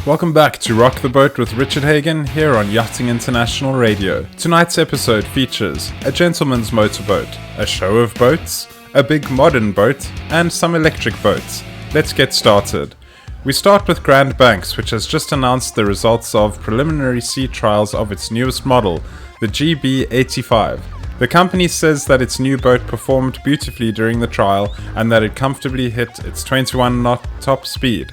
Welcome back to Rock the Boat with Richard Hagan here on Yachting International Radio. Tonight's episode features a gentleman's motorboat, a show of boats, a big modern boat, and some electric boats. Let's get started. We start with Grand Banks, which has just announced the results of preliminary sea trials of its newest model, the GB85. The company says that its new boat performed beautifully during the trial and that it comfortably hit its 21-knot top speed.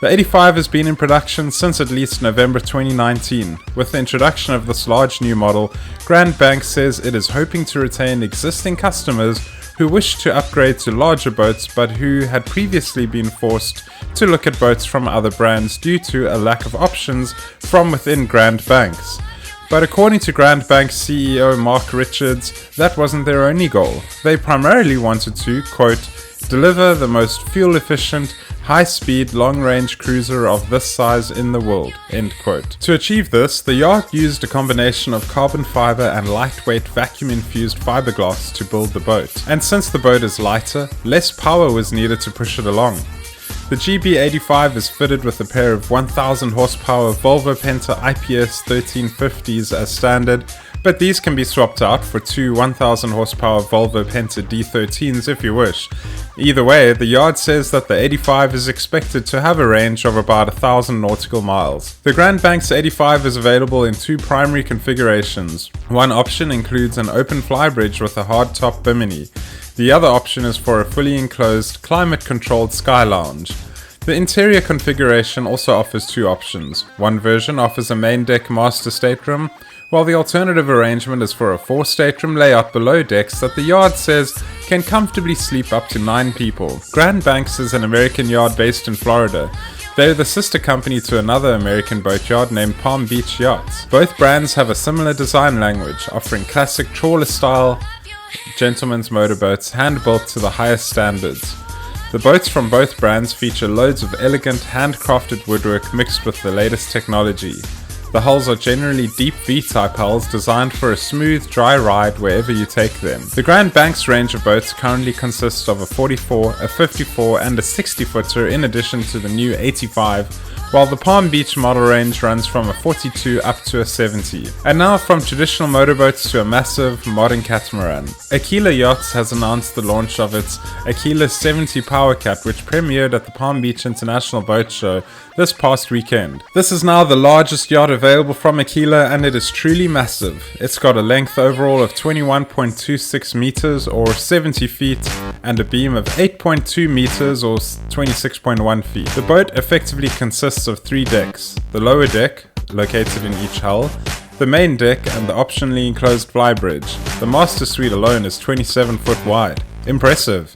The 85 has been in production since at least November 2019. With the introduction of this large new model, Grand Banks says it is hoping to retain existing customers who wish to upgrade to larger boats but who had previously been forced to look at boats from other brands due to a lack of options from within Grand Banks. But according to Grand Banks CEO Mark Richards, that wasn't their only goal. They primarily wanted to, quote, deliver the most fuel-efficient, high-speed, long-range cruiser of this size in the world, end quote. To achieve this, the Yacht used a combination of carbon fiber and lightweight vacuum-infused fiberglass to build the boat. And since the boat is lighter, less power was needed to push it along. The GB85 is fitted with a pair of 1000 horsepower Volvo Penta IPS 1350s as standard, but these can be swapped out for two 1000 horsepower Volvo Penta D13s if you wish. Either way, the yard says that the 85 is expected to have a range of about 1000 nautical miles. The Grand Banks 85 is available in two primary configurations. One option includes an open flybridge with a hardtop bimini. The other option is for a fully enclosed, climate-controlled sky lounge. The interior configuration also offers two options. One version offers a main deck master stateroom, while the alternative arrangement is for a 4-stateroom layout below decks that the yard says can comfortably sleep up to 9 people. Grand Banks is an American yard based in Florida. They're the sister company to another American boatyard named Palm Beach Yachts. Both brands have a similar design language, offering classic trawler-style gentlemen's motorboats hand-built to the highest standards. The boats from both brands feature loads of elegant, handcrafted woodwork mixed with the latest technology. The hulls are generally deep V-type hulls designed for a smooth, dry ride wherever you take them. The Grand Banks range of boats currently consists of a 44, a 54 and a 60-footer in addition to the new 85, while the Palm Beach model range runs from a 42 up to a 70. And now from traditional motorboats to a massive, modern catamaran. Aquila Yachts has announced the launch of its Aquila 70 Power Cat, which premiered at the Palm Beach International Boat Show this past weekend. This is now the largest yacht available from Aquila and it is truly massive. It's got a length overall of 21.26 meters or 70 feet and a beam of 8.2 meters or 26.1 feet. The boat effectively consists of 3 decks: the lower deck, located in each hull, the main deck and the optionally enclosed flybridge. The master suite alone is 27 foot wide. Impressive!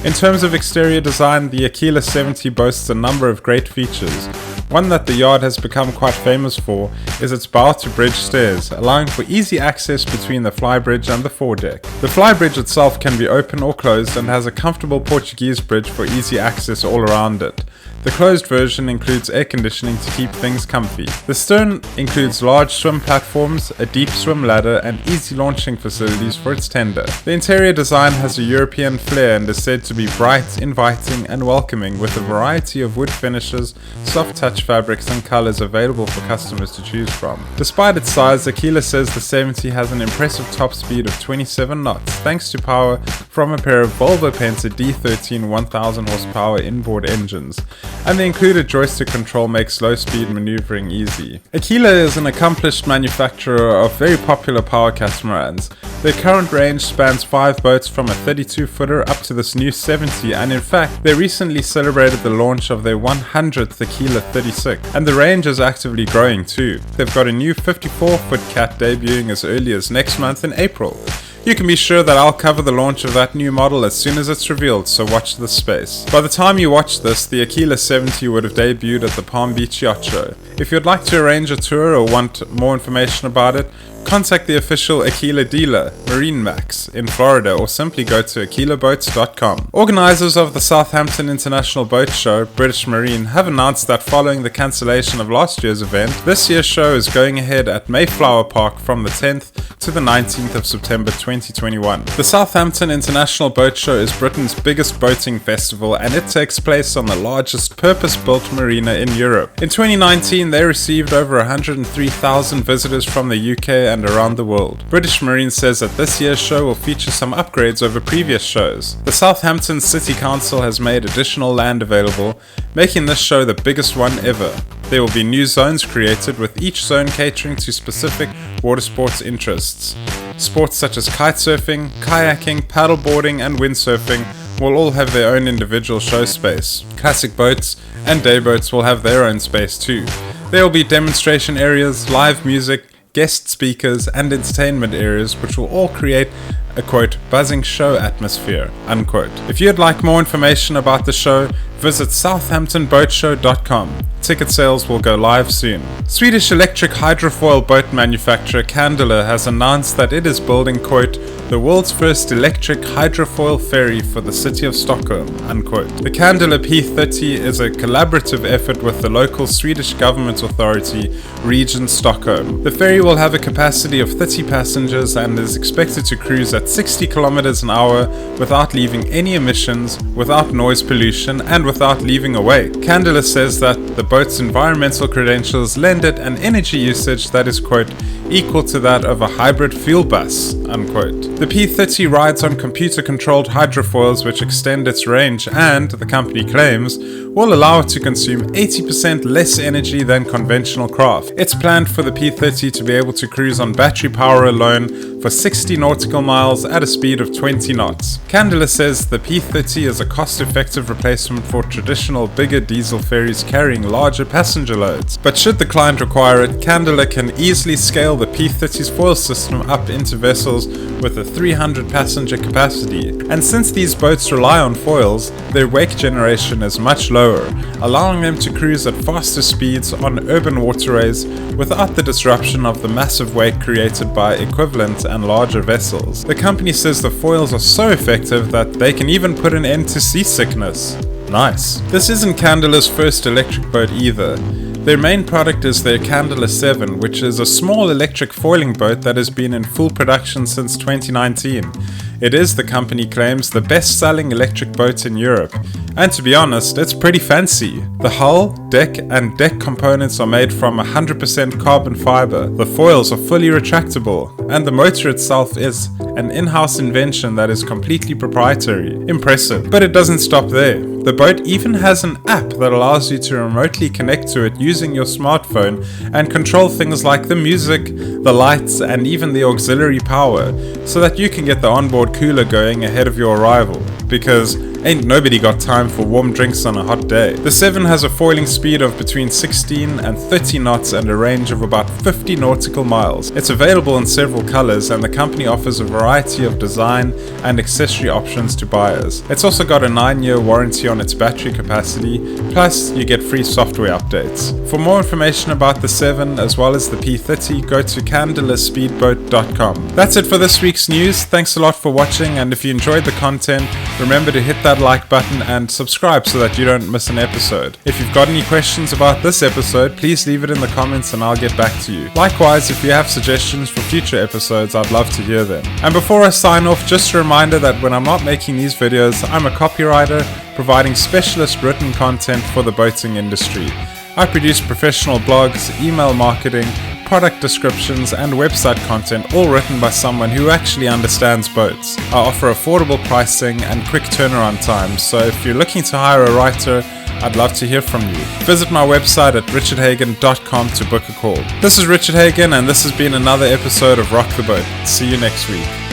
In terms of exterior design, the Aquila 70 boasts a number of great features. One that the yard has become quite famous for is its bow-to-bridge stairs, allowing for easy access between the flybridge and the foredeck. The flybridge itself can be open or closed and has a comfortable Portuguese bridge for easy access all around it. The closed version includes air conditioning to keep things comfy. The stern includes large swim platforms, a deep swim ladder, and easy launching facilities for its tender. The interior design has a European flair and is said to be bright, inviting, and welcoming with a variety of wood finishes, soft touch fabrics, and colors available for customers to choose from. Despite its size, Aquila says the 70 has an impressive top speed of 27 knots thanks to power from a pair of Volvo Penta D13 1000 horsepower inboard engines. And the included joystick control makes low-speed maneuvering easy. Aquila is an accomplished manufacturer of very popular power catamarans. Their current range spans 5 boats from a 32-footer up to this new 70, and in fact, they recently celebrated the launch of their 100th Aquila 36, and the range is actively growing too. They've got a new 54-foot cat debuting as early as next month in April. You can be sure that I'll cover the launch of that new model as soon as it's revealed, so watch this space. By the time you watch this, the Aquila 70 would have debuted at the Palm Beach Yacht Show. If you'd like to arrange a tour or want more information about it, contact the official Aquila dealer, Marine Max, in Florida, or simply go to aquilaboats.com. Organisers of the Southampton International Boat Show, British Marine, have announced that following the cancellation of last year's event, this year's show is going ahead at Mayflower Park from the 10th to the 19th of September 2021. The Southampton International Boat Show is Britain's biggest boating festival, and it takes place on the largest purpose-built marina in Europe. In 2019, they received over 103,000 visitors from the UK and around the world. British Marine says that this year's show will feature some upgrades over previous shows. The Southampton City Council has made additional land available, making this show the biggest one ever. There will be new zones created, with each zone catering to specific water sports interests. Sports such as kitesurfing, kayaking, paddleboarding and windsurfing will all have their own individual show space. Classic boats and day boats will have their own space too. There will be demonstration areas, live music, guest speakers and entertainment areas, which will all create a quote buzzing show atmosphere unquote. If you'd like more information about the show, visit southamptonboatshow.com. Ticket sales will go live soon. Swedish electric hydrofoil boat manufacturer Candela has announced that it is building quote the world's first electric hydrofoil ferry for the city of Stockholm unquote. The Candela P30 is a collaborative effort with the local Swedish government authority, Region Stockholm. The ferry will have a capacity of 30 passengers and is expected to cruise at 60 kilometers an hour without leaving any emissions, without noise pollution and without leaving a wake. Candela says that the boat's environmental credentials lend it an energy usage that is quote equal to that of a hybrid fuel bus unquote. The P30 rides on computer-controlled hydrofoils which extend its range and, the company claims, will allow it to consume 80% less energy than conventional craft. It's planned for the P30 to be able to cruise on battery power alone for 60 nautical miles at a speed of 20 knots. Candela says the P30 is a cost-effective replacement for traditional bigger diesel ferries carrying larger passenger loads. But should the client require it, Candela can easily scale the P30's foil system up into vessels with a 300 passenger capacity. And since these boats rely on foils, their wake generation is much lower, allowing them to cruise at faster speeds on urban waterways without the disruption of the massive wake created by equivalent and larger vessels. The company says the foils are so effective that they can even put an end to seasickness. Nice. This isn't Candela's first electric boat either. Their main product is their Candela 7, which is a small electric foiling boat that has been in full production since 2019. It is, the company claims, the best-selling electric boat in Europe, and to be honest, it's pretty fancy. The hull, deck and deck components are made from 100% carbon fiber, the foils are fully retractable, and the motor itself is an in-house invention that is completely proprietary. Impressive. But it doesn't stop there. The boat even has an app that allows you to remotely connect to it using your smartphone and control things like the music, the lights and even the auxiliary power, so that you can get the onboard cooler going ahead of your arrival, because ain't nobody got time for warm drinks on a hot day. The 7 has a foiling speed of between 16 and 30 knots and a range of about 50 nautical miles. It's available in several colors and the company offers a variety of design and accessory options to buyers. It's also got a 9-year warranty on its battery capacity, plus you get free software updates. For more information about the 7 as well as the P30, go to candelaspeedboat.com. That's it for this week's news. Thanks a lot for watching, and if you enjoyed the content, remember to hit that like button and subscribe so that you don't miss an episode. If you've got any questions about this episode, please leave it in the comments and I'll get back to you. Likewise, if you have suggestions for future episodes, I'd love to hear them. And before I sign off, just a reminder that when I'm not making these videos, I'm a copywriter providing specialist written content for the boating industry. I produce professional blogs, email marketing, product descriptions and website content, all written by someone who actually understands boats. I offer affordable pricing and quick turnaround times, so if you're looking to hire a writer, I'd love to hear from you. Visit my website at richardhagan.com to book a call. This is Richard Hagan and this has been another episode of Rock the Boat. See you next week.